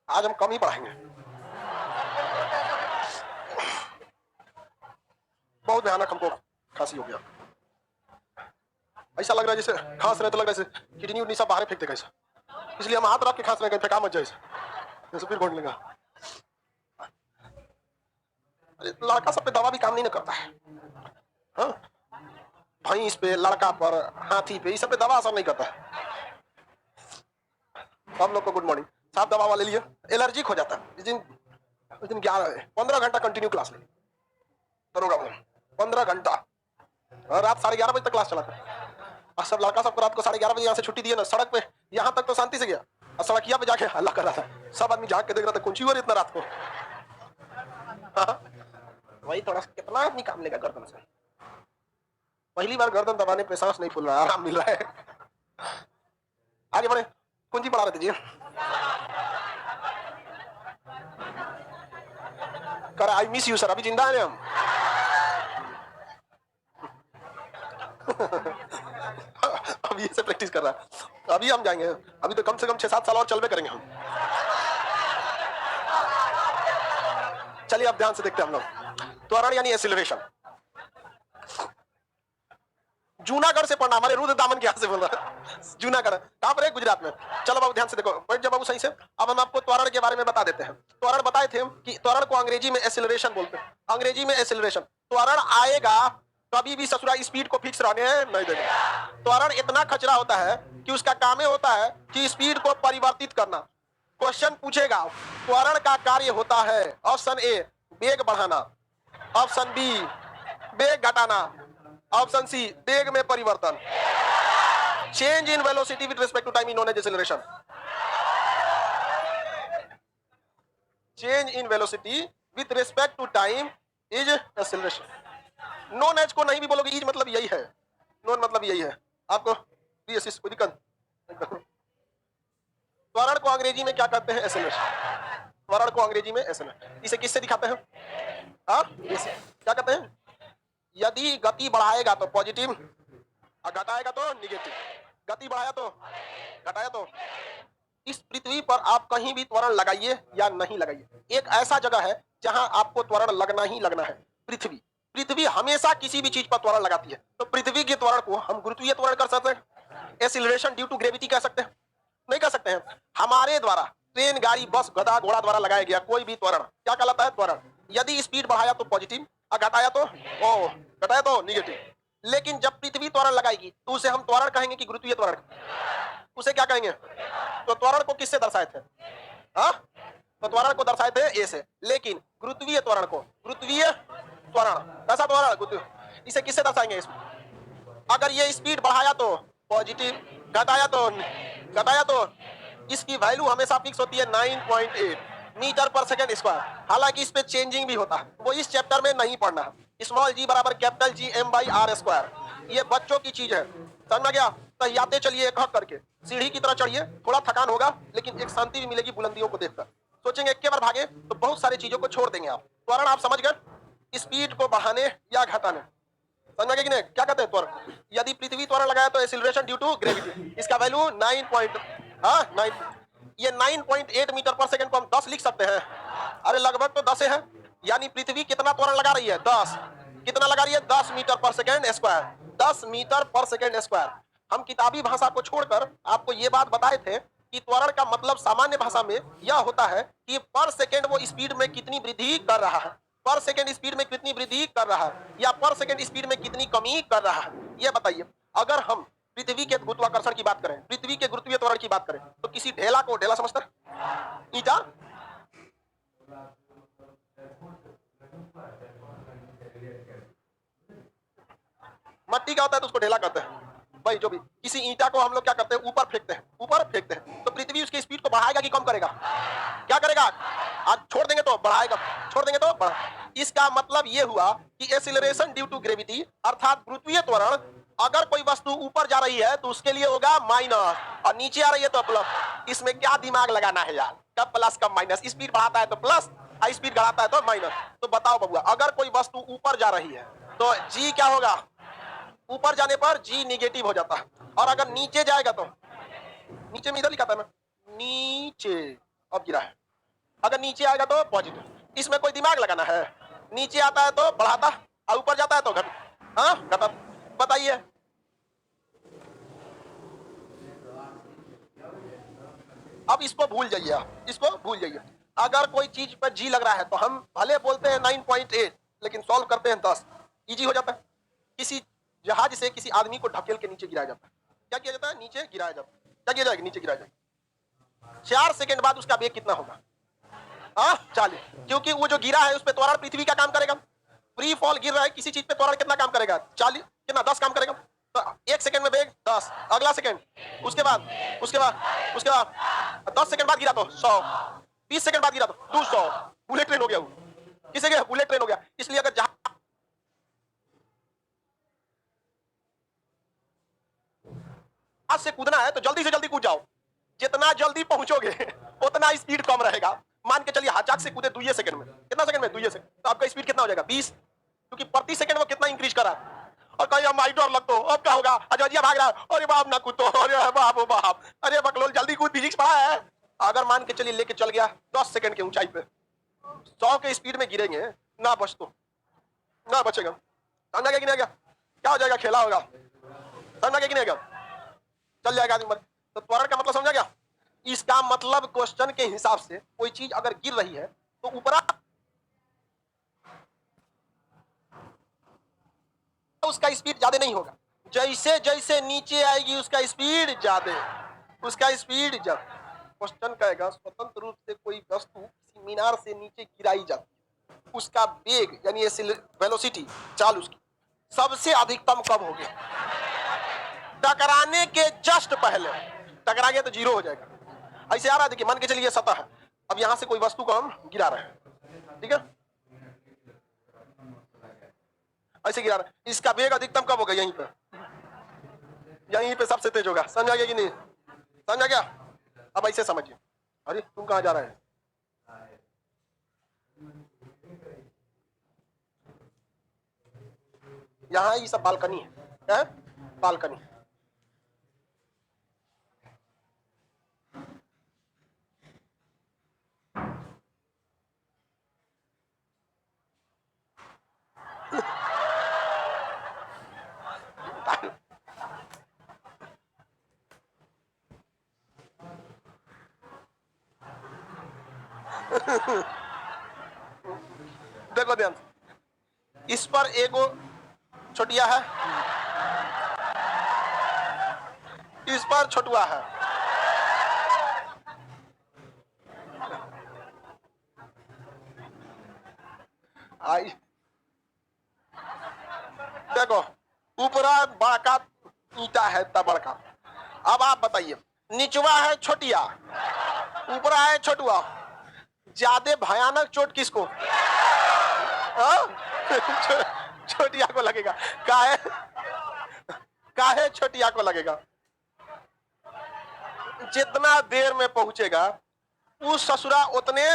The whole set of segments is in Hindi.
आज हम कम ही पढ़ाएंगे। बहुत भयानक हमको खांसी हो गया। ऐसा लग रहा है जैसे खांस रहे तो लग रहा है जैसे किडनी उडनी सब बाहर फेंक देगा ऐसा। इसलिए हम हाथ रख के खांस रहे, कहीं फेंका मत जाए जैसे फिर घोट लेगा। अरे लड़का सब पे दवा भी काम नहीं ना करता है। हाँ? भैंस पे, लड़का पर, हाथी पे, इस सब पे दवा असर नहीं करता है। सब लोग को गुड मॉर्निंग साहब, दवा वाले लिए एलर्जिक हो जाता है। इस दिन 15 घंटा कंटिन्यू क्लास ले, दरोगा 15 घंटा, और रात 11:30 बजे तक क्लास चला था। और सब लड़का सबको रात को 11:30 बजे यहाँ से छुट्टी दी ना, सड़क पे यहाँ तक तो शांति से गया, और सड़किया पे जाके हल्ला कर रहा था। सब आदमी झांक के देख रहा था, कुंची हो रही इतना रात को। हाँ? वही थोड़ा कितना आदमी काम लेगा गर्दन से। पहली बार गर्दन दबाने पे सांस नहीं फूल रहा, आराम मिल रहा है। आगे बढ़े, कुंजी पढ़ा रहे थे जी। कर आई मिस यू सर, अभी जिंदा है हम। अभी ये से प्रैक्टिस कर रहा है। अभी हम जाएंगे, अभी तो कम से कम 6-7 साल और चलबे करेंगे हम। चलिए अब ध्यान से देखते हैं हम लोग। त्वरण यानी एक्सीलरेशन। जूनागढ़ से पढ़ना, हमारे रुद्र दामन के यहाँ से बोल रहा है। जूनागढ़ कहाँ पर है? गुजरात में। चलो बाबू ध्यान से देखो, बैठ जाओ बाबू सही से। अब हम आपको त्वरण के बारे में बता देते हैं। त्वरण बताए थे हम कि त्वरण को अंग्रेजी में एक्सीलरेशन बोलते हैं। अंग्रेजी में एक्सीलरेशन। त्वरण आएगा कभी भी ससुरा स्पीड को फिक्स रहने नहीं देगा। त्वरण इतना खचरा होता है कि उसका काम होता है कि स्पीड को परिवर्तित करना। क्वेश्चन पूछेगा त्वरण का कार्य होता है, ऑप्शन ए वेग बढ़ाना, ऑप्शन बी वेग घटाना, ऑप्शन सी वेग में परिवर्तन। Change in velocity with respect to time is known as acceleration. Change in velocity with respect to time is acceleration. Known as को नहीं भी बोलोगे, इज मतलब यही है, नॉन मतलब यही है। आपको कोई दिक्कत? त्वरण को अंग्रेजी में क्या कहते हैं? एक्सीलरेशन। त्वरण को अंग्रेजी में एक्सीलरेशन। इसे किससे दिखाते हैं? इसे क्या कहते हैं? यदि गति बढ़ाएगा तो पॉजिटिव और घटाएगा तो निगेटिव। गति बढ़ाया तो घटाया तो। इस पृथ्वी पर आप कहीं भी त्वरण लगाइए या नहीं लगाइए, एक ऐसा जगह है जहां आपको त्वरण लगना ही लगना है। पृथ्वी। पृथ्वी हमेशा किसी भी चीज पर त्वरण लगाती है। तो पृथ्वी के त्वरण को हम गुरुत्वीय त्वरण कर सकते हैं, एक्सीलरेशन ड्यू टू ग्रेविटी कह सकते हैं? नहीं कह सकते हैं। हमारे द्वारा ट्रेन, गाड़ी, बस, गधा, घोड़ा द्वारा लगाया गया कोई भी त्वरण क्या कहलाता है? त्वरण। यदि स्पीड बढ़ाया तो पॉजिटिव और घटाया तो निगेटिव। लेकिन जब पृथ्वी त्वरण लगाएगी तो उसे हम त्वरण कहेंगे कि गुरुत्वीय त्वरण? उसे क्या कहेंगे? तो त्वरण को किससे दर्शाए थे? तो त्वरण को दर्शाए थे ए से। लेकिन गुरुत्वीय त्वरण को, गुरुत्वीय त्वरण कैसा त्वरण? इसे किससे दर्शाएंगे? इसमें अगर ये स्पीड बढ़ाया तो पॉजिटिव, घटाया तो इसकी वैल्यू हमेशा फिक्स होती है 9.8 मीटर पर सेकंड स्क्वायर। हालांकि इस पे चेंजिंग भी होता है, वो इस चैप्टर में नहीं पढ़ना है। स्मॉल जी बराबर कैपिटल जी m/r स्क्वायर, ये बच्चों की चीज है, समझ में गया? तैयाते चलिए एक हक करके, सीढ़ी की तरह चढ़िए, थोड़ा थकान होगा लेकिन एक शांति भी मिलेगी बुलंदियों को देखकर। सोचेंगे एक बार भागे तो बहुत सारी चीजों को छोड़ देंगे आप। त्वरण आप समझ गए, स्पीड को बढ़ाने या घटाने, समझ गए कि नहीं? क्या कहते हैं त्वरण? यदि पृथ्वी त्वरण लगाया तो एक्सीलरेशन ड्यू टू ग्रेविटी, इसका वैल्यू 9 ये 9.8 मीटर पर सेकंड को हम 10 लिख सकते हैं। अरे लगभग तो 10 है। यानी पृथ्वी कितना त्वरण लगा रही है? 10। कितना लगा रही है? 10 मीटर पर सेकंड स्क्वायर। 10 मीटर पर सेकंड स्क्वायर। हम किताबी भाषा को छोड़कर आपको ये बात बताए थे कि त्वरण का मतलब सामान्य भाषा में यह होता है कि पर सेकंड वो स्पीड में कितनी वृद्धि कर रहा है, पर सेकंड स्पीड में कितनी वृद्धि कर रहा है, या पर सेकंड स्पीड में कितनी कमी कर रहा है। ये बताइए, अगर हम पृथ्वी के गुरुत्वाकर्षण की बात करें, पृथ्वी के गुरुत्वीय त्वरण की बात करें, तो किसी ढेला को ढेला समझता है? ईटा, मट्टी का होता है तो उसको ढेला कहते हैं। भाई जो भी, किसी ईंटा को हम लोग क्या करते हैं? ऊपर फेंकते हैं। तो पृथ्वी उसकी स्पीड को बढ़ाएगा कि कम करेगा? क्या करेगा? आज छोड़ देंगे तो बढ़ाएगा, छोड़ देंगे तो बढ़ा। इसका मतलब ये हुआ कि एक्सीलरेशन ड्यू टू ग्रेविटी अर्थात गुरुत्वीय त्वरण, अगर कोई वस्तु ऊपर जा रही है तो उसके लिए होगा माइनस, और नीचे आ रही है तो प्लस। इसमें क्या दिमाग लगाना है यार? कब प्लस कब माइनस? स्पीड बढ़ाता है तो प्लस, स्पीड घटाता है तो माइनस। तो बताओ बबुआ, अगर कोई वस्तु ऊपर जा रही है तो जी क्या होगा? ऊपर जाने पर जी निगेटिव हो जाता है, और अगर नीचे जाएगा तो नीचे में इधर लिखा था ना, नीचे अब गिरा है, अगर नीचे आएगा तो पॉजिटिव। इसमें कोई दिमाग लगाना है? नीचे आता है तो बढ़ाता और ऊपर जाता है तो घट, हाँ घटा। बताइए, अब इसको भूल जाइए, आप इसको भूल जाइए। अगर कोई चीज पर जी लग रहा है तो हम भले बोलते हैं 9.8 लेकिन सॉल्व करते हैं 10, इजी हो जाता है। किसी जहाज से किसी आदमी को ढकेल के नीचे गिराया जाता है, क्या किया जाता है? नीचे गिराया जाता है। क्या किया जाएगा? नीचे गिराया जाएगा। 4 सेकंड बाद उसका वेग कितना होगा? 40, क्योंकि वो जो गिरा है उस पर त्वरण पृथ्वी का काम करेगा। फ्री फॉल गिर रहा है, किसी चीज पे त्वरण कितना काम करेगा? 40, कितना? 10 काम करेगा। तो 1 सेकंड में वेग 10, अगला सेकंड, उसके बाद 10 सेकंड बाद गिरा तो 100, 20 सेकंड बाद गिरा तो 200। बुलेट ट्रेन हो गया वो, किसे गया? बुलेट ट्रेन हो गया। इसलिए अगर जहां से कूदना है तो जल्दी से जल्दी कूद जाओ, जितना जल्दी पहुंचोगे उतना स्पीड कम रहेगा। मान के चलिए हाचाक से कूदे 2 सेकंड में, कितना सेकंड में? 2 सेकंड, तो आपका स्पीड कितना हो जाएगा? 20, क्योंकि प्रति सेकंड वो कितना इंक्रीज कर रहा है। और कहीं माई डर लगतो, अब क्या होगा? अजय भाग रहा है, अरे बाप ना कूदो, अरे बाप ओ बाप, अरे बकलोल जल्दी कूद, फिजिक्स पढ़ा है। अगर मान के चलिए लेके चल गया 10 सेकंड की ऊंचाई पे, 100 के स्पीड में गिरेंगे ना, बच तो ना बचेगा। समझा गया कि नहीं? गया क्या हो जाएगा? खेला होगा। समझा गया कि नहीं? गया चल जाएगा आदमी। तो त्वरण का मतलब समझा गया? इसका मतलब क्वेश्चन के हिसाब से कोई चीज अगर गिर रही है तो ऊपर उसका स्पीड ज्यादा नहीं होगा, जैसे जैसे नीचे आएगी उसका स्पीड ज्यादा, उसका स्पीड ज्यादा। क्वेश्चन कहेगा स्वतंत्र रूप से कोई वस्तु किसी मीनार से नीचे गिराई जाती है, उसका वेग यानी वेलोसिटी, चाल उसकी सबसे अधिकतम कब हो गया? टकराने के जस्ट पहले। टकरा गया तो 0 हो जाएगा। ऐसे आ रहा है, देखिए मान के चलिए सतह है, अब यहां से कोई वस्तु को हम गिरा रहे हैं, ठीक है, ऐसे गिरा रहे हैं, इसका वेग अधिकतम कब होगा? यहीं पे, यहीं पे सबसे तेज होगा। समझा गया कि नहीं? समझा गया? अब ऐसे समझिए। अरे तुम कहां जा रहे हैं? यहाँ ये सब बालकनी है, क्या है? बालकनी। देखो ध्यान, इस पर एगो छोटिया है, इस पर छोटुआ है। आई देखो, ऊपरा बड़का ईटा है तब बड़का। अब आप बताइए, निचवा है छोटिया, ऊपरा है छोटुआ, ज्यादा भयानक चोट किसको? छोटिया को लगेगा। काहे? काहे छोटिया को लगेगा? जितना देर में पहुंचेगा उस ससुरा उतने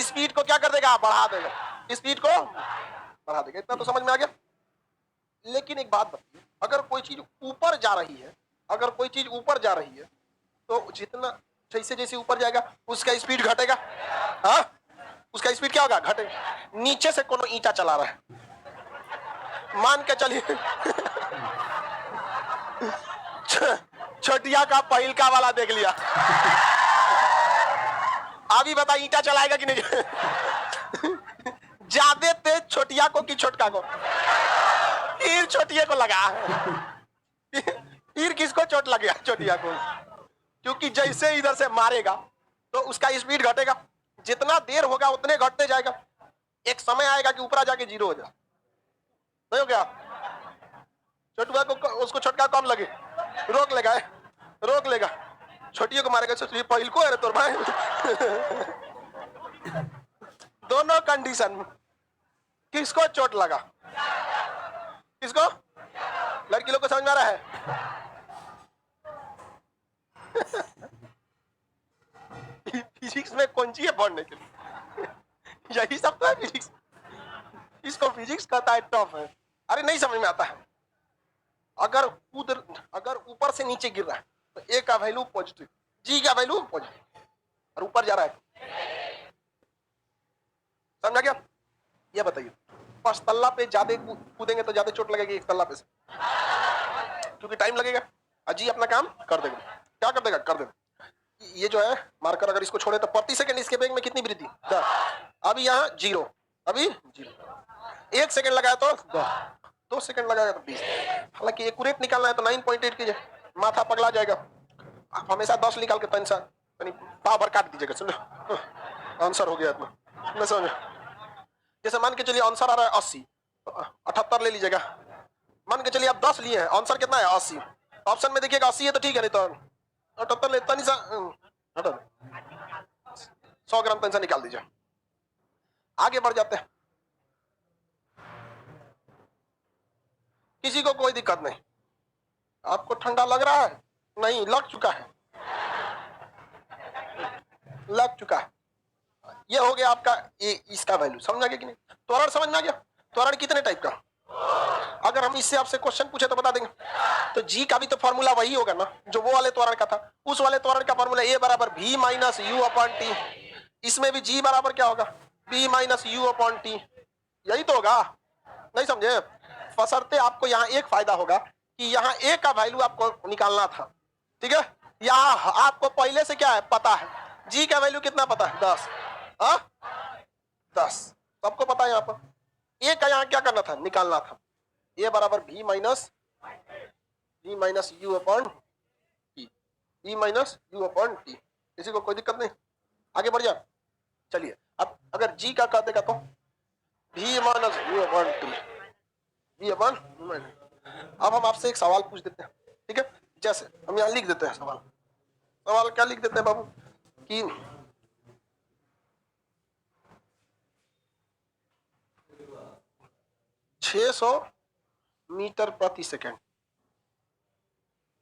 स्पीड को क्या कर देगा? बढ़ा देगा, स्पीड को बढ़ा देगा। इतना तो समझ में आ गया। लेकिन एक बात बताइए, अगर कोई चीज ऊपर जा रही है, अगर कोई चीज ऊपर जा रही है तो जितना जैसे जैसे ऊपर जाएगा उसका स्पीड घटेगा। हाँ, उसका स्पीड क्या होगा? घटेगा। नीचे से कोनो ईंटा चला रहा है, मान के चलिए छोटिया का पहिलका वाला देख लिया, अभी बता ईंटा चलाएगा कि नहीं? ज्यादा तेज छोटिया को कि छोटका को? तीर छोटिया को लगा। तीर किसको चोट लग गया? छोटिया को, क्योंकि जैसे इधर से मारेगा तो उसका स्पीड घटेगा, जितना देर होगा उतने घटते जाएगा। एक समय आएगा कि ऊपर जाके 0 हो जाए। नहीं हो गया? छोटुआ को उसको छोटका कम लगे, रोक लेगा, रोक लेगा, छोटियों को मारेगा। पहिल को है तोर भाई। दोनों कंडीशन, किसको चोट लगा? किसको? लड़की लोग को समझ में आ रहा है? फिजिक्स में कौन सी है पढ़ने के लिए? यही सब तो है फिजिक्स। इसको फिजिक्स कहता है टफ है। अरे नहीं समझ में आता है। अगर ऊपर से नीचे गिर रहा है तो ए का वैल्यू पॉजिटिव, जी का वैल्यू पॉजिटिव, और ऊपर जा रहा है समझा क्या? ये बताइए, 5 तल्ला पे ज्यादा कूदेंगे तो ज्यादा चोट लगेगी 1 तल्ला पे से, क्योंकि टाइम लगेगा। अजी अपना काम कर देगा। क्या कर देगा? कर देगा। ये जो है मार्कर, अगर इसको छोड़े तो प्रति सेकंड इसके वेग में कितनी वृद्धि? 10। अभी यहाँ 0, अभी 0। 1 सेकंड लगाया तो 10, 2 सेकंड लगाया तो 20। हालांकि एक्यूरेट निकालना है तो 9.8 कीजिए, माथा पगला जाएगा। आप हमेशा 10 निकाल के पेंशन पावर काट दीजिएगा। सुनो, आंसर हो गया इतना, मैं समझ। जैसे मान के चलिए आंसर आ रहा है 80, 78 ले लीजिएगा। मान के चलिए आप 10 लिए हैं, आंसर कितना है? 80। ऑप्शन में देखिएगा 80 है तो ठीक है, नहीं तो 78 लेता नहीं सा 100 ग्राम पेंशन निकाल दीजिए। आगे बढ़ जाते हैं। किसी को कोई दिक्कत नहीं? आपको ठंडा लग रहा है? नहीं, लग चुका है, लग चुका है। ये हो गया आपका इसका वैल्यू। समझ आ गया कि नहीं? त्वरण समझ में आ गया? त्वरण कितने टाइप का? अगर हम इससे आपसे क्वेश्चन पूछे तो बता देंगे। तो जी का भी तो फॉर्मूला वही होगा ना जो वो वाले त्वरण का था। उस वाले त्वरण का फॉर्मूला ए बराबर v minus you upon T. इसमें भी जी बराबर क्या होगा? b minus you upon T. यही तो होगा। नहीं समझे? बशर्ते आपको यहाँ एक फायदा होगा कि यहाँ ए का वैल्यू आपको निकालना था, ठीक है? यहाँ आपको पहले से क्या है पता है, जी का वैल्यू कितना पता है? 10। 10 सबको पता है। यहाँ पर ए का यहाँ क्या करना था? निकालना था। ए बराबर v minus you upon T, v minus you upon T. किसी को कोई दिक्कत नहीं? आगे बढ़ जा। चलिए, अब अगर जी का कर देगा तो v minus you upon T, v upon. अब हम आपसे एक सवाल पूछ देते हैं, ठीक है? जैसे हम यहाँ लिख देते हैं सवाल। सवाल क्या लिख देते हैं बाबू कि 600 मीटर प्रति सेकंड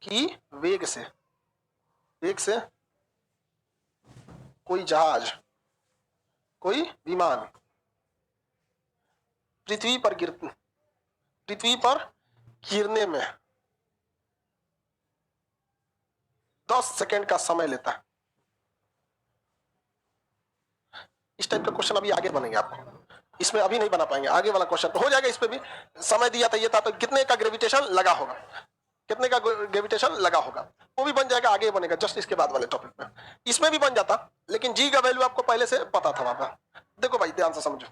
की वेग से कोई जहाज, कोई विमान पृथ्वी पर गिरने में 10 सेकंड का समय लेता है। इस टाइप का क्वेश्चन अभी आगे बनेंगे आपको, इसमें अभी नहीं बना पाएंगे। आगे वाला क्वेश्चन तो हो जाएगा। इस पे भी समय दिया था, ये था तो कितने का ग्रेविटेशन लगा होगा, कितने का ग्रेविटेशन लगा होगा, वो भी बन जाएगा। आगे बनेगा जस्ट इसके बाद वाले टॉपिक में। इसमें भी बन जाता, लेकिन जी का वैल्यू आपको पहले से पता था वहां पर। देखो भाई ध्यान से समझो,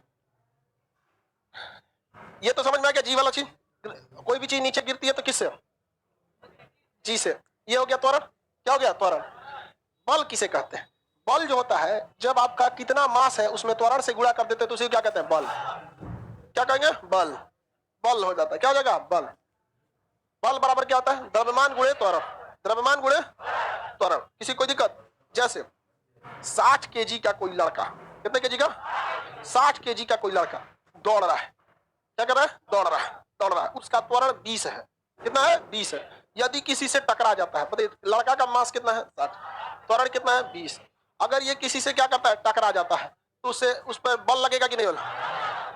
ये तो समझ में आ गया। जी वाला चीज, कोई भी चीज नीचे गिरती है तो किससे? जी से। ये हो गया त्वरण। क्या हो गया? त्वरण। बल किसे कहते हैं? बल जो होता है, जब आपका कितना मास है उसमें त्वरण से गुणा कर देते हैं तो उसे क्या कहते हैं? बल। क्या कहेंगे? बल। बल हो जाता है। क्या हो जाएगा? बल। बल बराबर क्या होता है? द्रव्यमान गुणे त्वरण। द्रव्यमान गुणे त्वरण। किसी कोई दिक्कत? जैसे 60 केजी का कोई लड़का, कितने केजी का? 60 केजी का कोई लड़का दौड़ रहा है। क्या कर रहा है? दौड़ रहा है। उसका त्वरण 20 है। कितना है? 20 है। यदि किसी से टकरा जाता है, पता है लड़का का मास कितना है? 60, त्वरण कितना है? 20। अगर ये किसी से क्या करता है? टकरा जाता है, तो उसे उस पर बल लगेगा कि नहीं? बल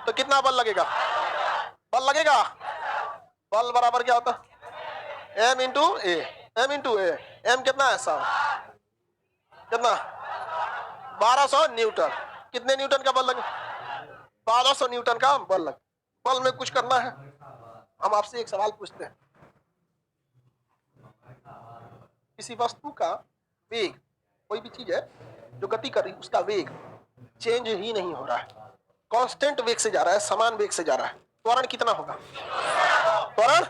तो कितना बल लगेगा? बल लगेगा। बल बराबर क्या होता है? m इंटू ए। m इंटू ए। m कितना है? 100। कितना? 1200 न्यूटन। कितने न्यूटन का बल लगे? 1200 न्यूटन का बल लगे। बल में कुछ करना है। हम आपसे एक सवाल पूछते हैं, किसी वस्तु का वेग, कोई भी चीज है जो गति कर रही है, उसका वेग चेंज ही नहीं हो रहा है, कांस्टेंट वेग से जा रहा है, समान वेग से जा रहा है, त्वरण कितना होगा? त्वरण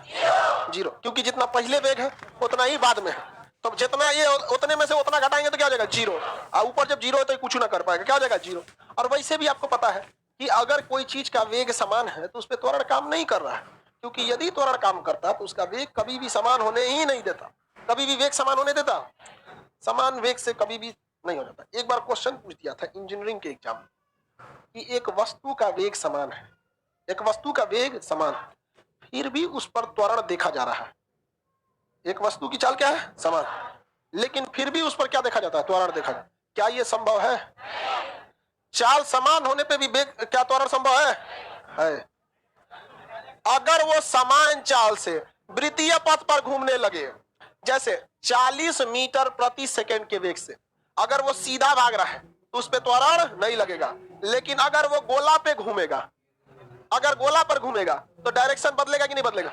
0, क्योंकि जितना पहले वेग है उतना ही बाद में है। तो जितना ये उतने में से उतना घटाएंगे तो क्या हो जाएगा? 0। और ऊपर जब 0 है तो कुछ ना कर पाएगा। क्या हो जाएगा? 0। और वैसे भी आपको पता है कि अगर कोई चीज का वेग समान है तो उस पर त्वरण काम नहीं कर रहा है, क्योंकि यदि त्वरण काम करता तो उसका वेग कभी भी समान होने ही नहीं देता। कभी भी वेग समान होने देता? समान वेग से कभी भी नहीं हो जाता। एक बार क्वेश्चन पूछ दिया था इंजीनियरिंग के एग्जाम में कि एक वस्तु का वेग समान है, एक वस्तु का वेग समान, फिर भी उस पर त्वरण देखा जा रहा है। एक वस्तु की चाल क्या है? समान, लेकिन फिर भी उस पर क्या देखा जाता है? त्वरण देखा जाता है। क्या ये संभव है? चाल समान होने पे भी वेग क्या त्वरण संभव है? अगर वो समान चाल से वृत्तीय पथ पर घूमने लगे, जैसे 40 मीटर प्रति सेकंड के वेग से अगर वो सीधा भाग रहा है तो उस पे त्वरण नहीं लगेगा। लेकिन अगर वो गोला पे घूमेगा, अगर गोला पर घूमेगा तो डायरेक्शन बदलेगा कि नहीं बदलेगा?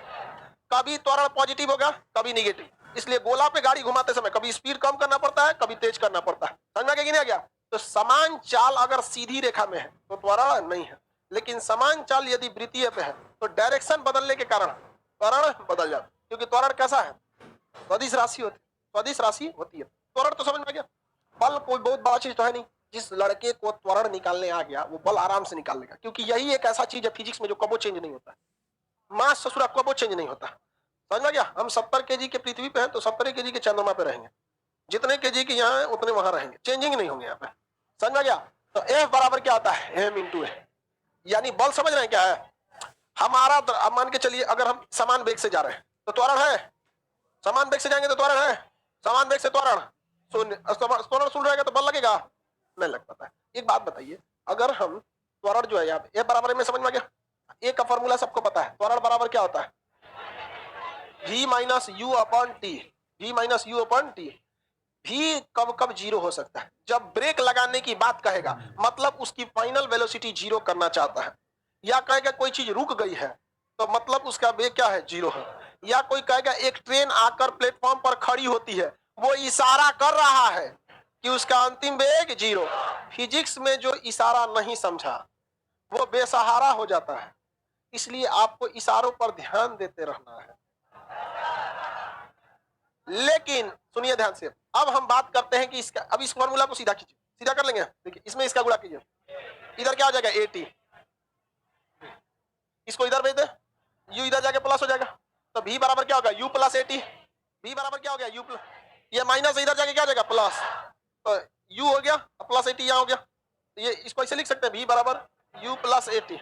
कभी त्वरण पॉजिटिव होगा, कभी निगेटिव। इसलिए गोला पे गाड़ी घुमाते समय कभी स्पीड कम करना पड़ता है, कभी तेज करना पड़ता है। समझ में नहीं आ गया? तो समान चाल अगर सीधी रेखा में है तो त्वरण नहीं है, लेकिन समान चाल यदि वृत्तीय पे है तो डायरेक्शन बदलने के कारण त्वरण बदल जाता है। क्योंकि त्वरण कैसा है? सदिश राशि होती है, सदिश राशि होती है। त्वरण तो समझ में आ गया। बल कोई बहुत बड़ा चीज तो है नहीं। जिस लड़के को त्वरण निकालने आ गया वो बल आराम से निकाल लेगा, क्योंकि यही एक ऐसा चीज है फिजिक्स में जो कबो चेंज नहीं होता। मास ससुरा कबो चेंज नहीं होता। समझ में गया? हम 70 केजी के पृथ्वी पे हैं तो 70 केजी के चंद्रमा पे रहेंगे, जितने केजी के यहाँ है उतने वहां रहेंगे, चेंजिंग नहीं होंगे यहाँ पे। समझ में गया? तो F बराबर क्या आता है? m इंटू ए। यानी बल समझ रहे हैं क्या है? हमारा अब मान के चलिए अगर हम समान वेग से जा रहे हैं तो त्वरण है, समान वेग से जाएंगे तो त्वरण है, समान वेग से त्वरण शून्य, त्वरण शून्य रहेगा तो बल लगेगा नहीं लग पाता है। एक बात बताइए, अगर हम त्वरण जो है यहाँ पे ए बराबर में, समझ में आ गया? ए का फॉर्मूला सबको पता है, त्वरण बराबर क्या होता है? v minus you upon T, v minus you upon T. भी कब कब जीरो हो सकता है? जब ब्रेक लगाने की बात कहेगा, मतलब उसकी फाइनल वेलोसिटी जीरो करना चाहता है, या कहेगा कोई चीज रुक गई है तो मतलब उसका वेग क्या है? जीरो है। या कोई कहेगा एक ट्रेन आकर प्लेटफॉर्म पर खड़ी होती है, वो इशारा कर रहा है कि उसका अंतिम वेग जीरो। फिजिक्स में जो इशारा नहीं समझा वो बेसहारा हो जाता है। इसलिए आपको इशारों पर ध्यान देते रहना है। लेकिन सुनिए ध्यान से, अब हम बात करते हैं कि इसका, अब इस फॉर्मूला को सीधा कीजिए, सीधा कर लेंगे। देखिए इसमें इसका गुणा कीजिए, इधर क्या हो जाएगा? 80, इसको इधर भेज दे, u इधर जाके प्लस हो जाएगा, तो v बराबर क्या होगा? u plus 80। v बराबर क्या हो गया? u प्लस, ये माइनस इधर जाके क्या हो जाएगा? प्लस, तो u हो गया प्लस 80 यहाँ हो गया। तो ये इसको ऐसे लिख सकते हैं, v बराबर u प्लस 80,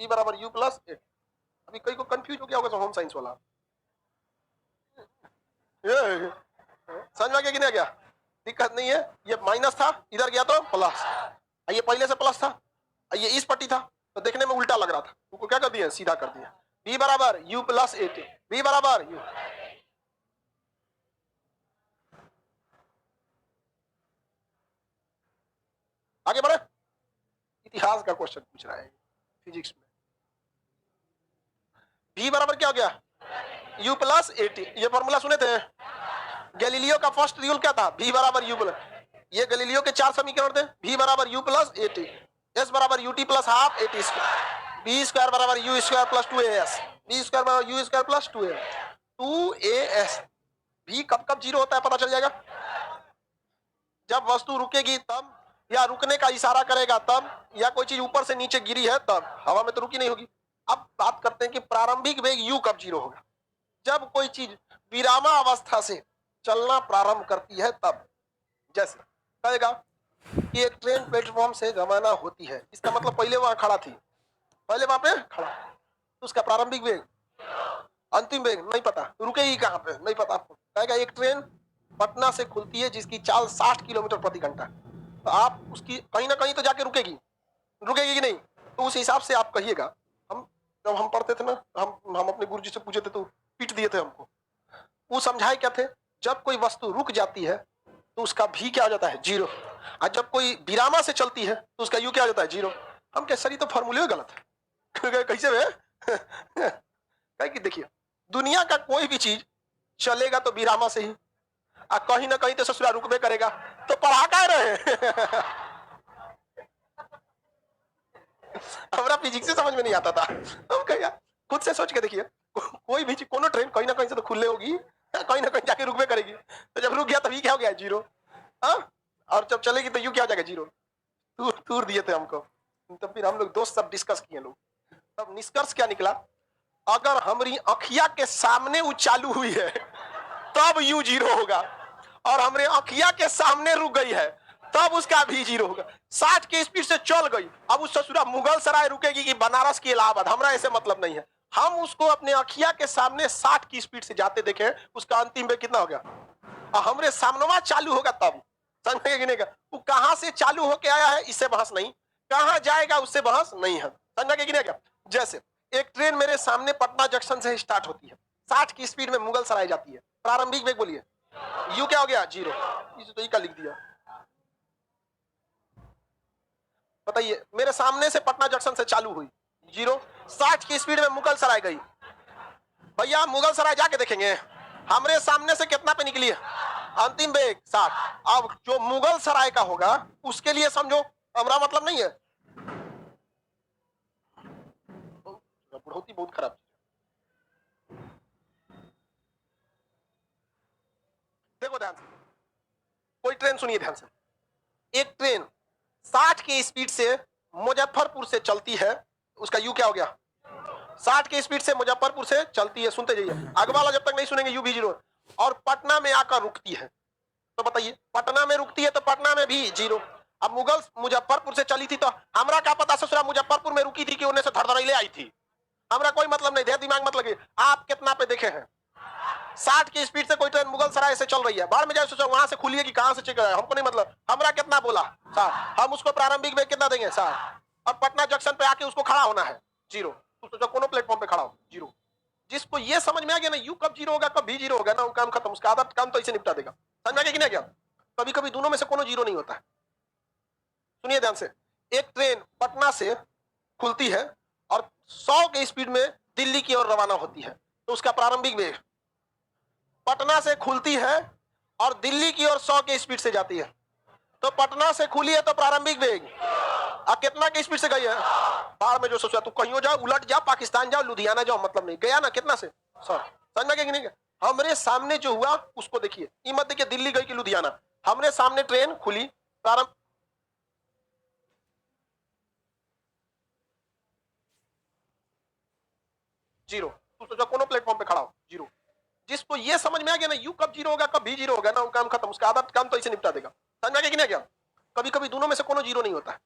v बराबर u प्लस 80। अभी कई को कंफ्यूज हो गया होगा होम साइंस वाला, समझ में आ गया कि नहीं आ गया? दिक्कत नहीं है। ये माइनस था, इधर गया तो प्लस, ये पहले से प्लस था, ये इस पट्टी था, तो देखने में उल्टा लग रहा था, उसको क्या कर दिया? सीधा कर दिया। b बराबर u प्लस 80, b बराबर u। आगे बढ़े, इतिहास का क्वेश्चन पूछ रहा है फिजिक्स में। v बराबर क्या हो गया? u plus 80। ये फॉर्मूला सुने थे? गैलीलियो का फर्स्ट रूल क्या था? v बराबर u प्लस, ये गैलीलियो के 4 समीकरण थे। v बराबर u प्लस 80, s बराबर ut plus half 80 square, b square बराबर u square plus 2as, b square बराबर u square plus 2as। v कब कब जीरो होता है पता चल जाएगा? जब वस्तु रुकेगी तब, या रुकने का इशारा करेगा तब, या कोई चीज ऊपर से नीचे गिरी है तब। हवा में तो रुकी नहीं होगी। अब बात करते हैं कि प्रारंभिक वेग u कब जीरो होगा? जब कोई चीज विरामा अवस्था से चलना प्रारंभ करती है तब। जैसे कहेगा कि एक ट्रेन प्लेटफॉर्म से रवाना होती है, इसका मतलब पहले वहां खड़ा थी, पहले वहां पे खड़ा, तो उसका प्रारंभिक वेग, अंतिम वेग नहीं पता, रुकेगी कहां पे नहीं पता आपको। कहेगा एक ट्रेन पटना से खुलती है जिसकी चाल 60 किलोमीटर प्रति घंटा, तो आप उसकी कहीं ना कहीं तो जाके रुकेगी, रुकेगी कि नहीं? तो उस हिसाब से आप कहिएगा। हम जब हम पढ़ते थे ना, हम अपने गुरुजी से पूछे थे तो पीट दिए थे हमको। वो समझाए क्या थे? जब कोई वस्तु रुक जाती है तो उसका भी क्या हो जाता है? जीरो। और जब कोई विरामा से चलती है तो उसका यू क्या हो जाता है? जीरो। हम कह सर ये तो फॉर्मूले गलत है। कैसे वे? कहे कि देखिए दुनिया का कोई भी चीज चलेगा तो विरामा से ही, और कहीं ना कहीं तो ससुरा रुकबे करेगा, तो पढ़ा क्या रहे? हमारा फिजिक्स से समझ में नहीं आता था। हम कहे खुद से सोच के देखिए, कोई भी कोनो ट्रेन कहीं ना कहीं से तो खुले होगी, कहीं ना कहीं जाके रुकबे करेगी, तो जब रुक गया तभी क्या हो गया? जीरो। हाँ, और जब चलेगी तो यू क्या हो जाएगा? जीरो। तूर दिए थे हमको। तब फिर हम लोग दोस्त सब डिस्कस किए लोग, तब निष्कर्ष क्या निकला? अगर हमारी अखिया के सामने वो चालू हुई है तब यू जीरो होगा, और हमारे अखिया के सामने रुक गई है तब उसका भी जीरो होगा। 60 की स्पीड से चल गई, अब उस ससुरा मुगल सराय रुकेगी कि बनारस की इलाहाबाद, हमरा ऐसे मतलब नहीं है। हम उसको अपने अखिया के सामने 60 की स्पीड से जाते देखे, उसका अंतिम में कितना हो गया? और हमरे सामने चालू होगा तब। समझेगा कि नहीं? वो कहां से चालू होके आया है इससे बहस नहीं, कहां जाएगा उससे बहस नहीं है। समझेगा कि नहीं? जैसे एक ट्रेन मेरे सामने पटना जंक्शन से स्टार्ट होती है, 60 की स्पीड में मुगल सराय जाती है, प्रारंभिक वेग बोलिए, यू क्या हो गया? जीरो। इसे तो ई का लिख दिया। बताइए, मेरे सामने से पटना जंक्शन से चालू हुई 0, 60 की स्पीड में मुगल सराय गई। भैया मुगल सराय जाके देखेंगे, हमारे सामने से कितना पे निकली है, अंतिम वेग 60। अब जो मुगल सराय का होगा उसके लिए समझो हमारा मतलब नहीं है। बहुत खराब। देखो ध्यान से, कोई ट्रेन सुनिए ध्यान से। एक ट्रेन 60 की स्पीड से मुजफ्फरपुर से चलती है, उसका यू क्या हो गया, 60 की स्पीड से मुजफ्फरपुर से चलती है, सुनते जाइए, आगे वाला जब तक नहीं सुनेंगे यू भी 0, और पटना में आकर रुकती है। तो बताइए, पटना में रुकती है तो पटना में भी 0। अब मुगल मुजफ्फरपुर से चली थी तो हमरा क्या पता ससुरा मुजफ्फरपुर में रुकी थी कि उन्हें से धड़धड़ाई ले आई थी, हमरा कोई मतलब नहीं, दिमाग मत लगे। आप कितना पे देखे हैं, 60 की स्पीड से कोई ट्रेन मुगल सराय से चल रही है, बाढ़ में जाए सोचो वहां से खुलिए कि कहां से चेक है, हमको नहीं मतलब, हमरा कितना बोला 60, हम उसको प्रारंभिक वेग कितना देंगे 60, और पटना जंक्शन पे आके उसको खड़ा होना है 0। तो कोनो प्लेटफॉर्म पे खड़ा हो 0। जिसको ये समझ में आ गया ना यू कब 0 होगा कब भी 0 होगा ना, वो काम खत्म, उसका आधा काम तो इसे निपटा देगा। समझ में आ गया कि नहीं? क्या कभी कभी दोनों में से कोनो 0 नहीं होता है। सुनिए ध्यान से, एक ट्रेन पटना से खुलती है और 100 की स्पीड में दिल्ली की ओर रवाना होती है, तो उसका प्रारंभिक वेग, पटना से खुलती है और दिल्ली की ओर 100 की स्पीड से जाती है, तो पटना से खुली है तो प्रारंभिक वेग कितना की स्पीड से गई है, बाढ़ में जो सोचा तू कहीं जाओ, उलट जाओ, पाकिस्तान जाओ, लुधियाना जाओ, मतलब नहीं, गया ना कितना से 100। समझ में नहीं गया? हमरे सामने जो हुआ उसको देखिए, ये मत देखिए दिल्ली गई कि लुधियाना, हमरे सामने ट्रेन खुली, प्रारंभ 0, तू सोचा कोनो प्लेटफॉर्म पे खड़ा हो 0। जिसको ये समझ में आ गया ना यू कब 0 होगा कब भी 0 होगा ना, वो काम खत्म, उसका आधा काम तो इसे निपटा देगा। समझ में आ गया कि नहीं? क्या कभी कभी दोनों में से कोनो 0 नहीं होता है।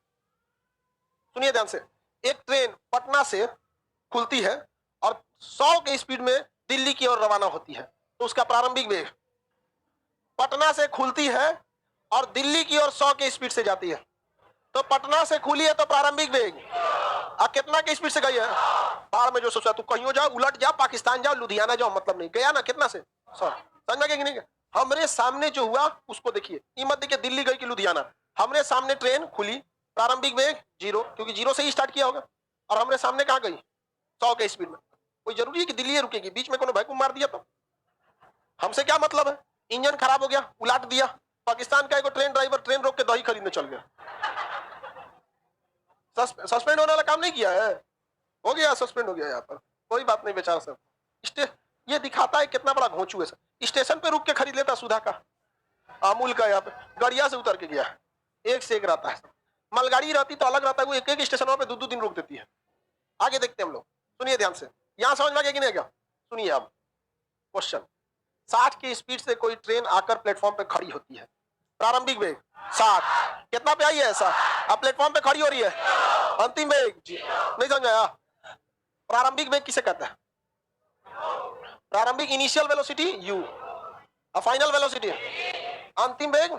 सुनिए ध्यान से, एक ट्रेन पटना से खुलती है और 100 की स्पीड में दिल्ली की ओर रवाना होती है, तो उसका प्रारंभिक वेग, पटना से खुलती है और दिल्ली की ओर 100 की स्पीड से जाती है, तो पटना से खुली है तो प्रारंभिक वेग कितना की स्पीड से गई है, बाढ़ में जो सोचा तू कहीं जाओ, उलट जाओ, पाकिस्तान जाओ, लुधियाना जाओ, मतलब नहीं, गया ना कितना से 100। समझ में आ गया कि नहीं? हमरे सामने जो हुआ उसको देखिए, ये मत देखिए दिल्ली गई कि लुधियाना, हमरे सामने ट्रेन खुली, प्रारंभिक वेग 0, क्योंकि 0 से ही स्टार्ट किया होगा, और हमरे सामने कहाँ गई 100 के स्पीड में। कोई जरूरी है कि दिल्ली रुकेगी, बीच में कोनो वैक्यूम मार दिया तो हमसे क्या मतलब है, इंजन खराब हो गया उलाट दिया, पाकिस्तान का एक ट्रेन ड्राइवर ट्रेन रोक के दही खरीदने चल गया, सस्पेंड होने वाला काम नहीं किया है, हो गया सस्पेंड हो गया, यहाँ पर कोई बात नहीं बेचारा सर। ये दिखाता है कितना बड़ा घोंचू है सर, स्टेशन पे रुक के खरीद लेता सुधा का, अमूल का, यहाँ पे गड़िया से उतर के गया, एक से एक रहता है। मालगाड़ी रहती तो अलग रहता है, वो एक एक स्टेशनों पे 2-2 दिन रोक देती है। आगे देखते हैं हम लोग, सुनिए ध्यान से, यहां समझ में आ गया कि नहीं? क्या सुनिए अब क्वेश्चन, 60 की स्पीड से कोई ट्रेन आकर प्लेटफॉर्म पे खड़ी होती है, प्रारंभिक वेग 60, कितना पे आई है ऐसा, अब प्लेटफॉर्म पे खड़ी हो रही है, अंतिम वेग नहीं समझ आया। प्रारंभिक वेग किसे कहता है, प्रारंभिक इनिशियल वेलोसिटी यू, और फाइनल वेलोसिटी अंतिम वेग,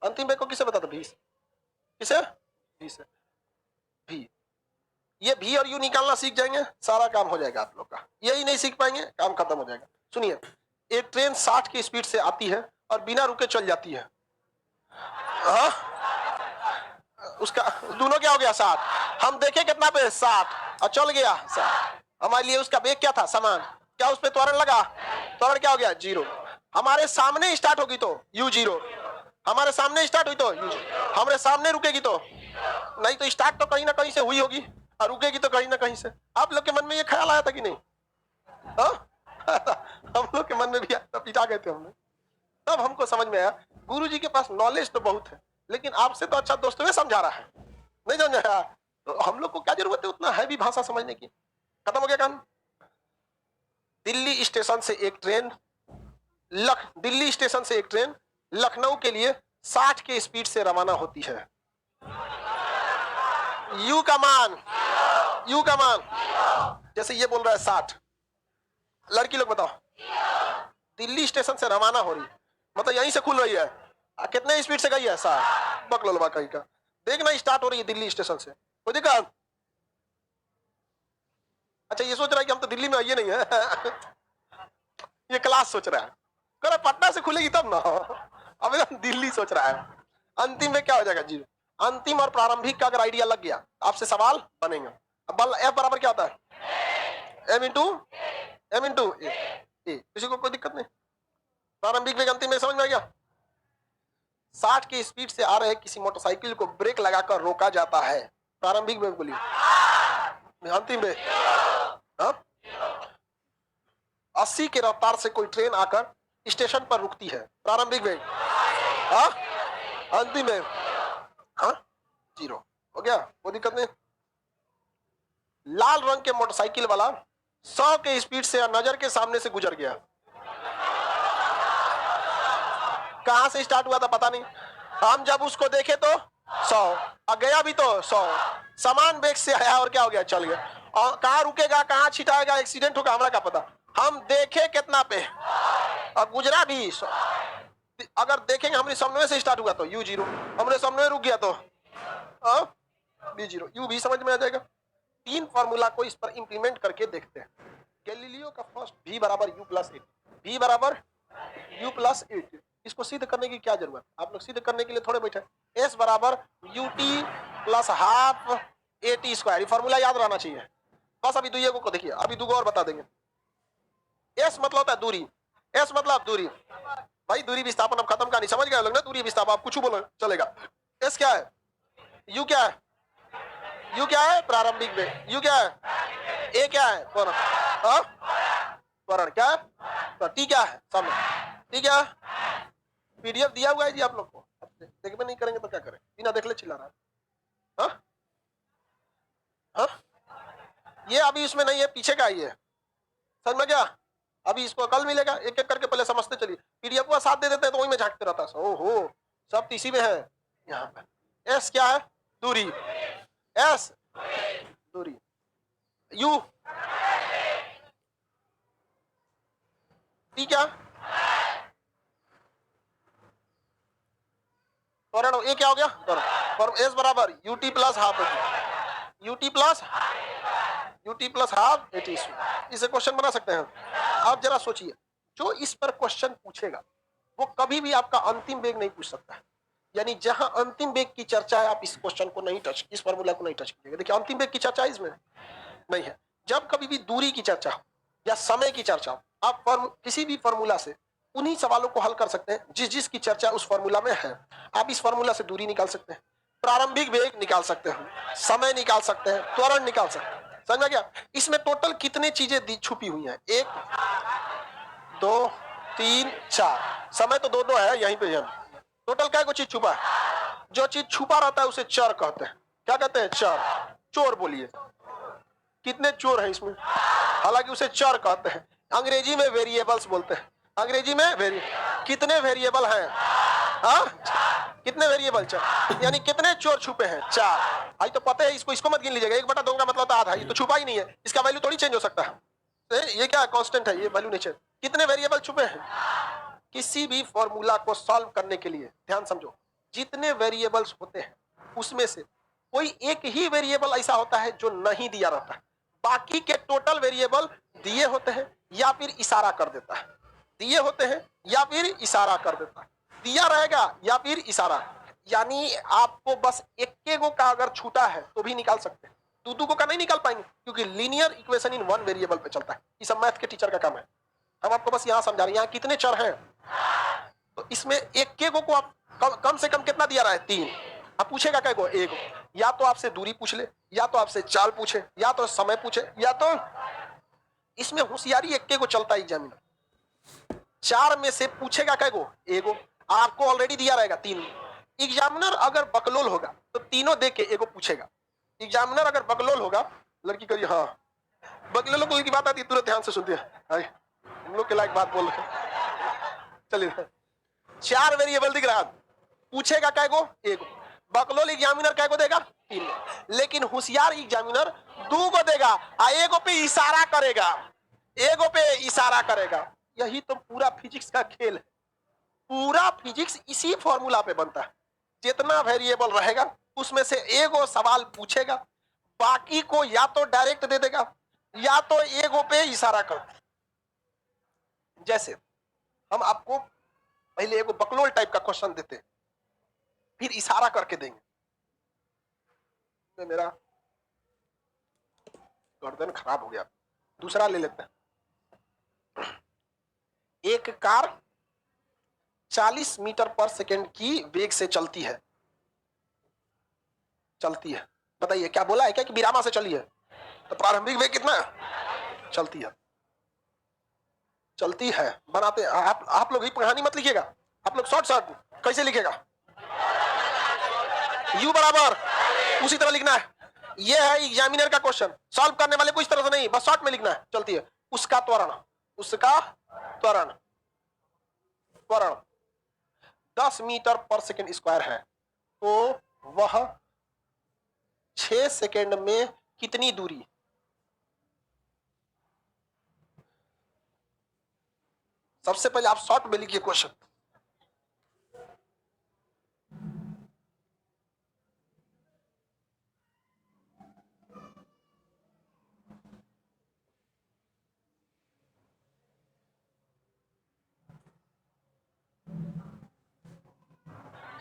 अंतिम वेग को किसे बताता, भी किसे, भी से, भी, ये भी और यू निकालना सीख जाएंगे सारा काम हो जाएगा आप लोग का, यही नहीं सीख पाएंगे काम खत्म हो जाएगा। सुनिए, एक ट्रेन 60 की स्पीड से आती है और बिना रुके चल जाती है, हाँ? उसका दोनों क्या हो गया 60, हम देखे कितना पे 60 और चल गया 60, हमारे लिए उसका वेग क्या था समान, क्या उस पे त्वरण लगा, त्वरण क्या हो गया 0, हमारे सामने स्टार्ट होगी तो u 0, हमारे सामने स्टार्ट हुई तो u 0, हमारे सामने रुकेगी तो नहीं, तो स्टार्ट तो कहीं ना कहीं से हुई होगी और रुकेगी तो कहीं ना कहीं से। आप लोग के मन में ये ख्याल आया था कि नहीं? हम लोग के मन में भी आया, पिटा गए थे हमने, तब हमको समझ में आया गुरुजी के पास नॉलेज तो बहुत है, लेकिन आपसे तो अच्छा दोस्तों समझा रहा है, नहीं समझ आया तो हम लोग को क्या जरूरत है उतना हैवी भाषा समझने की। खत्म हो गया काम। दिल्ली स्टेशन से एक ट्रेन दिल्ली स्टेशन से एक ट्रेन लखनऊ के लिए 60 के स्पीड से रवाना होती है, यू का मान, यू का मान जैसे ये बोल रहा है 60, लड़की लोग बताओ, दिल्ली स्टेशन से रवाना हो रही मतलब यहीं से खुल रही है, कितने स्पीड से गई है 60, बकलोलवा कहीं का, देखना स्टार्ट हो रही है दिल्ली स्टेशन से, कोई दिक्कत? अच्छा ये सोच रहा है कि हम तो दिल्ली में आइए नहीं है ये क्लास सोच रहा है, कर पटना से खुलेगी तब ना, अब दिल्ली सोच रहा है, अंतिम में क्या हो जाएगा 0। अंतिम और प्रारंभिक का अगर आइडिया लग गया आपसे सवाल बनेंगे। अब बल एफ बराबर क्या होता है? एम इंटू ए। किसी को कोई दिक्कत नहीं? प्रारंभिक वेग अंतिम में समझ में आ गया? 60 की स्पीड से आ रहे किसी मोटरसाइकिल को ब्रेक लगाकर रोका जाता है, प्रारंभिक वेग बोलिए, अंतिम वेग। 80 की रफ्तार से कोई ट्रेन आकर स्टेशन पर रुकती है, प्रारंभिक वेग, अंतिम वेग 0। हो गया, कोई दिक्कत नहीं? लाल रंग के मोटरसाइकिल वाला 100 के स्पीड से नजर के सामने से गुजर गया, कहां से स्टार्ट हुआ था पता नहीं, हम जब उसको देखे तो 100 और गया भी तो 100, समान वेग से आया और क्या हो गया, चल गया। और कहां रुकेगा, कहां छिटाएगा, एक्सीडेंट होगा, हमारा क्या पता। हम देखे कितना पे और गुजरा भी 100। अगर देखेंगे हमने सामने से स्टार्ट हुआ तो u0, हमने सामने रुक गया तो b0, u भी समझ में आ जाएगा। 3 फॉर्मूला को इस पर इंप्लीमेंट करके देखते हैं। गैलीलियो का फर्स्ट v बराबर u प्लस 8, v बराबर u प्लस 8, इसको सिद्ध करने की क्या जरूरत, आप लोग सिद्ध करने के लिए थोड़े बैठे। s बराबर ut plus half at square, ये फॉर्मूला याद रहना चाहिए। बस अभी दुइये को देखिए, अभी दो और बता देंगे। s मतलब होता है दूरी, s मतलब दूरी, भाई दूरी विस्थापन अब खत्म कहानी, समझ गए लोग ना? दूरी विस्थापन आप कुछ बोलो चलेगा। s क्या है, u क्या है, u क्या है प्रारंभिक वेग, u क्या है, a क्या है त्वरण, क्या है तो t क्या है सामने, t क्या है, पीडीएफ दिया हुआ है जी आप लोग को, देखबे नहीं करेंगे तो क्या करें, बिना देख ले चिल्ला रहा है। ये अभी इसमें नहीं है, पीछे का ही है, समझ में क्या? अभी इसको कल मिलेगा, एक एक करके पहले समझते चलिए। पीडीएफ का साथ दे देते हैं तो वही में झांकते रहता है। ओहो, सब इसी में है। यहाँ पर एस क्या है, दूरी, एस दूरी, यू टी क्या, त्वरण, ये क्या हो गया त्वरण, एस बराबर UT plus half, UT plus half eighty. इसे क्वेश्चन बना सकते हैं। आप जरा सोचिए, जो इस पर क्वेश्चन पूछेगा वो कभी भी आपका अंतिम वेग नहीं पूछ सकता है। यानी जहां अंतिम वेग की चर्चा है, आप इस क्वेश्चन को नहीं टच, इस फॉर्मूला को नहीं टच कीजिएगा। देखिए अंतिम वेग की चर्चा इसमें नहीं है। जब कभी भी दूरी की चर्चा हो या समय की चर्चा हो, आप किसी भी फॉर्मूला से उन्हीं सवालों को हल कर सकते हैं जिस की चर्चा उस फॉर्मूला में है। आप इस फॉर्मूला से दूरी निकाल सकते हैं, प्रारंभिक वेग निकाल सकते हैं, समय निकाल सकते हैं, त्वरण निकाल सकते हैं। समझ में गया? इसमें टोटल कितने चीजें छुपी हुई हैं, 1 2 3 4, समय तो दो है यहीं पे, टोटल क्या चीज छुपा है? जो चीज छुपा रहता है उसे चर कहते हैं। क्या कहते हैं? चर, चोर बोलिए, कितने चोर हैं इसमें, हालांकि उसे चर कहते हैं। अंग्रेजी में वेरिएबल्स बोलते हैं, अंग्रेजी में कितने वेरिएबल हैं, कितने वेरिएबल, चर, यानी कितने चोर छुपे हैं, 4। आई तो पता है, इसको मत गिन लीजिएगा, 1/2 का मतलब आधा, ये तो छुपा ही नहीं है, इसका वैल्यू थोड़ी चेंज हो सकता है, ये क्या कांस्टेंट है, ये वैल्यू नहीं चेंज। कितने वेरिएबल छुपे हैं? किसी भी फॉर्मूला को सॉल्व करने के लिए ध्यान समझो, जितने वेरिएबल्स होते हैं उसमें से कोई एक ही वेरिएबल ऐसा होता है जो नहीं दिया रहता है, बाकी के टोटल वेरिएबल दिए होते हैं या फिर इशारा कर देता है, दिए होते हैं या फिर इशारा कर देता है, दिया रहेगा या फिर इशारा। यानी आपको बस एक गो का अगर छूटा है तो भी निकाल सकते हैं, दो को का नहीं निकाल पाएंगे, क्योंकि linear equation in one variable पे चलता है। ये सब मैथ के टीचर का काम है, हम आपको बस यहां समझा रहे हैं। यहाँ कितने चर हैं, तो इसमें एक गो को आप कम से कम कितना दिया रहा है, 3। अब पूछेगा क्या गो, 1, या तो आपसे दूरी पूछ ले, या तो आपसे चाल पूछे, या तो समय पूछे, या तो इसमें होशियारी एक को चलता एग्जामिनर। 4 में से पूछेगा क्या गो, 1, आपको ऑलरेडी दिया रहेगा 3। एग्जामिनर अगर बकलोल होगा तो तीनों देख के एगो पूछेगा। एग्जामिनर अगर बकलोल होगा, लड़की करिए हाँ, बकलोल की बात आती है तुरंत ध्यान से सुनती है, हम लोग के लायक बात बोल रहे, चलिए। 4 वेरिएबल दिख रहा, पूछेगा क्या गो, 1। बकलोल एग्जामिनर क्या को देगा, 3। लेकिन होशियार एग्जामिनर 2 को देगा, एगो पे इशारा करेगा, एगो पे इशारा करेगा। यही तो पूरा फिजिक्स का खेल है, पूरा फिजिक्स इसी फॉर्मूला पे बनता है। जितना वेरिएबल रहेगा उसमें से एगो सवाल पूछेगा, बाकी को या तो डायरेक्ट दे देगा या तो एगो पे इशारा कर। जैसे हम आपको पहले एगो बकलोल टाइप का क्वेश्चन देते, फिर इशारा करके देंगे, मेरा गर्दन खराब हो गया, दूसरा ले लेते हैं। एक कार 40 मीटर पर सेकंड की वेग से चलती है, बताइए क्या बोला है क्या कि विरामा से चली है? तो प्रारंभिक वेग कितना है? चलती है बनाते आप लोग ही कहानी मत लिखिएगा, आप लोग शॉर्ट कैसे लिखेगा? यू बराबर उसी तरह लिखना है। ये है एग्जामिनर का क्वेश्चन, सॉल्व करने वाले को इस तरह से नहीं, बस शॉर्ट में लिखना है। चलती है, उसका त्वरण 10 मीटर पर सेकंड स्क्वायर है, तो वह 6 सेकंड में कितनी दूरी? सबसे पहले आप शॉर्ट में लिखिए क्वेश्चन।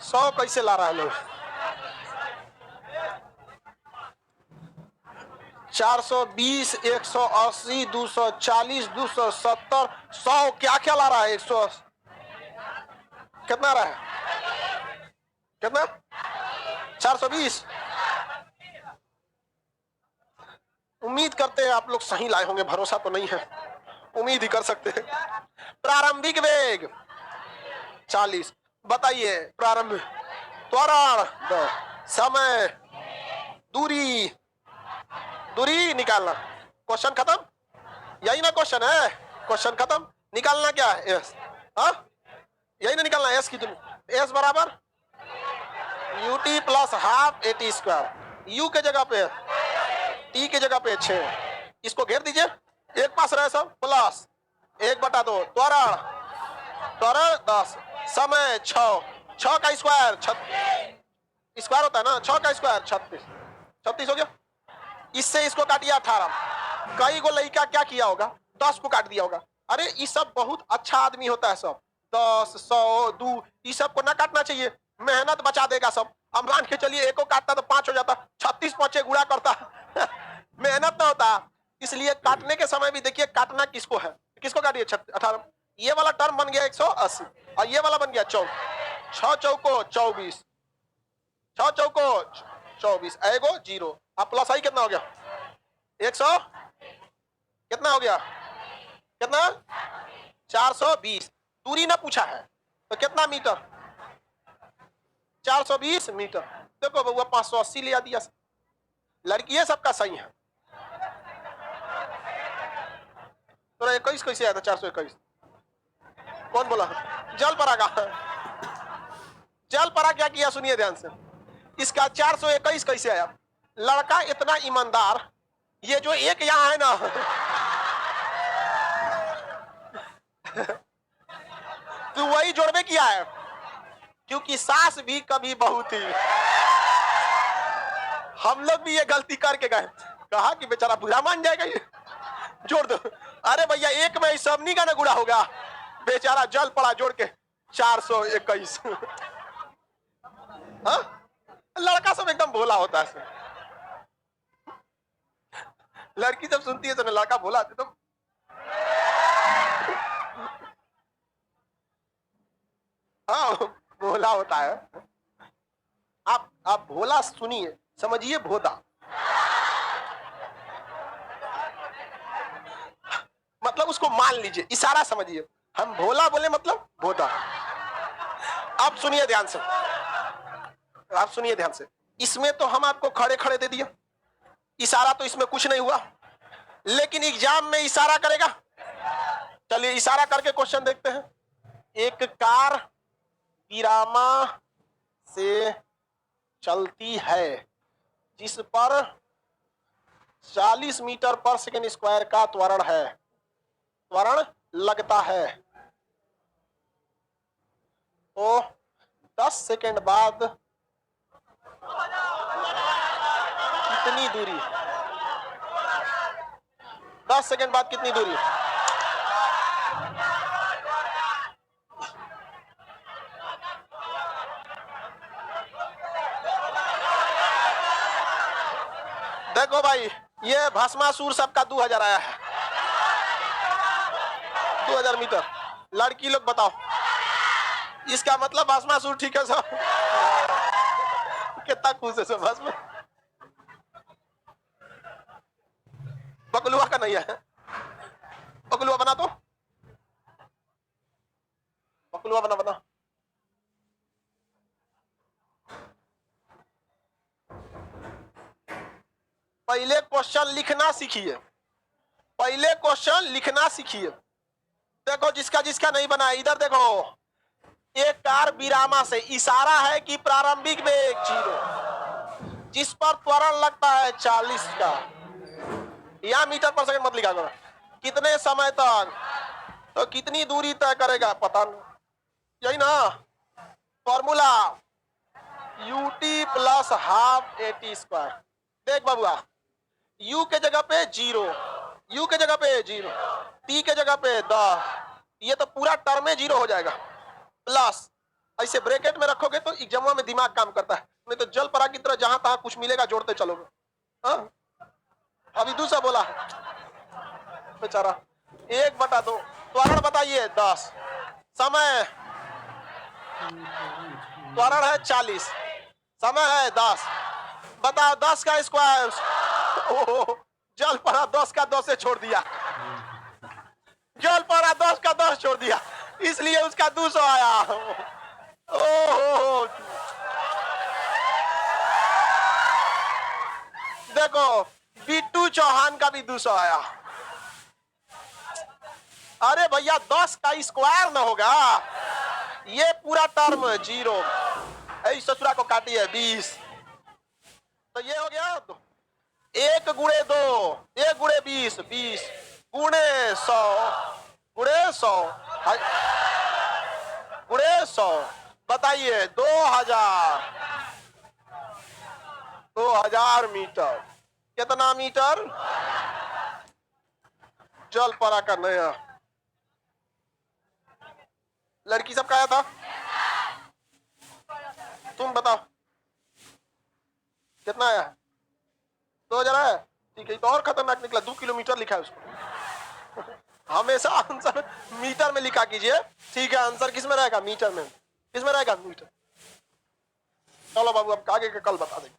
सौ कैसे ला रहा है लोग? 420, 180, 240, 270, 100, क्या क्या ला रहा है? 100 कितना रहा है? कितना? 420। उम्मीद करते हैं आप लोग सही लाए होंगे, भरोसा तो नहीं है, उम्मीद ही कर सकते हैं। प्रारंभिक वेग 40, बताइए प्रारंभ त्वरण, समय, दूरी निकालना। क्वेश्चन खत्म, यही ना क्वेश्चन है? क्वेश्चन खत्म, निकालना क्या है? एस, यही ना निकालना है, एस की दूरी। एस बराबर UT plus half eighty square, you के जगह पे टी के जगह पे 6, इसको घेर दीजिए, एक पास रहे सब, प्लस 1/2, त्वरण 10, समय 6 का स्क्वायर 36 स्क्वायर होता है ना, 6 का स्क्वायर 36 हो गया। इससे इसको काटिए 18, कई गो लड़का क्या किया होगा? 10 को काट दिया होगा। अरे ये सब बहुत अच्छा आदमी होता है, सब 10, 100, 2 ये सब को ना काटना चाहिए, मेहनत बचा देगा सब। अब मान के चलिए एक को काटता तो 5 हो जाता, 36 5 गुणा करता मेहनत ना होता। इसलिए काटने के समय भी देखिए काटना किसको है, किसको काटिए 18, ये वाला टर्म बन गया 180 और ये वाला बन गया 24, 6 चौको 24, 6 चौको 24, एगो 0, अब प्लस आई कितना हो गया? 100 कितना हो गया? कितना? 420। दूरी ना पूछा है तो कितना मीटर? 420 मीटर। देखो बउआ 580 ले दिया, लड़की सबका सही है। तो 21 कैसे आया था? 421 कौन बोला? जल परा का, जल परा क्या किया सुनिए ध्यान से, इसका 421 कैसे आया? लड़का इतना ईमानदार, ये जो एक यहां है ना तो वही जोड़वे किया है, क्योंकि सास भी कभी बहू थी। हम लोग भी ये गलती करके गए, कहा कि बेचारा बुरा मान जाएगा ये, जोड़ दो। अरे भैया एक में सबनी का ना गुड़ा होगा, बेचारा जल पड़ा जोड़ के 421 लड़का सब एकदम भोला होता है, लड़की जब सुनती है तो लड़का भोला तो हाँ भोला होता है। आप भोला सुनिए, समझिए भोदा, मतलब उसको मान लीजिए, इशारा समझिए, हम भोला बोले मतलब भोदा। आप सुनिए ध्यान से, आप सुनिए ध्यान से, इसमें तो हम आपको खड़े खड़े दे दिया, इशारा तो इसमें कुछ नहीं हुआ, लेकिन एग्जाम में इशारा करेगा। चलिए इशारा करके क्वेश्चन देखते हैं। एक कार विरामा से चलती है जिस पर 40 मीटर पर सेकंड स्क्वायर का त्वरण लगता है, तो 10 सेकंड बाद कितनी दूरी? 10 सेकंड बाद कितनी दूरी? देखो भाई, ये भस्मासुर सबका 2000 आया है, 2000 मीटर। लड़की लोग बताओ, इसका मतलब भस्मासुर ठीक है सब। कितना खुश है सब भस्म। बकलुआ का नहीं है, बकलुआ बना तो, बकलुआ बना। पहले क्वेश्चन लिखना सीखिए, पहले क्वेश्चन लिखना सीखिए। देखो जिसका जिसका नहीं बना, इधर देखो, एक कार विरामा से इशारा है कि प्रारंभिक वेग 0, जिस पर त्वरण लगता है 40 का। यहां मीटर पर सेकंड मत लिखा करो। कितने समय तक, तो कितनी दूरी तय करेगा, पता नहीं, यही ना formula, ut plus half at²। देख बाबुआ, u के जगह पे 0, u के जगह पे 0, t के जगह पे 10, ये तो पूरा टर्म में 0 हो जाएगा। प्लस ऐसे ब्रैकेट में रखोगे तो एग्जाम में दिमाग काम करता है, नहीं तो जल परा की तरह जहां तहां कुछ मिलेगा जोड़ते चलोगे। हाँ? अभी दूसरा बोला बेचारा 1/2, त्वरण बताइए 10, समय त्वरण है 40, समय है 10, बताओ 10 का स्क्वायर। जल परा 10 का 10 से छोड़ दिया, जल परा 10 का 10 छोड़ दिया, इसलिए उसका 200 आया। ओहो, देखो बिट्टू चौहान का भी 200 आया। अरे भैया 10 का स्क्वायर ना होगा, ये पूरा टर्म 0, ससुरा को काटिए 20, तो ये हो गया 1 गुणे 2, 1 गुणे 20, 20 गुणे 100, गुणे 100, गुणे 100, बताइए 2000 मीटर। कितना मीटर? जल परा का नया। लड़की सब का आया था, तुम बताओ कितना आया? 2000 है, ठीक है। तो और खतरनाक निकला, 2 किलोमीटर लिखा है उसको। हमेशा आंसर मीटर में लिखा कीजिए, ठीक है। आंसर किस में रहेगा? मीटर में। किस में रहेगा? मीटर। चलो बाबू, अब आगे का कल बता देंगे।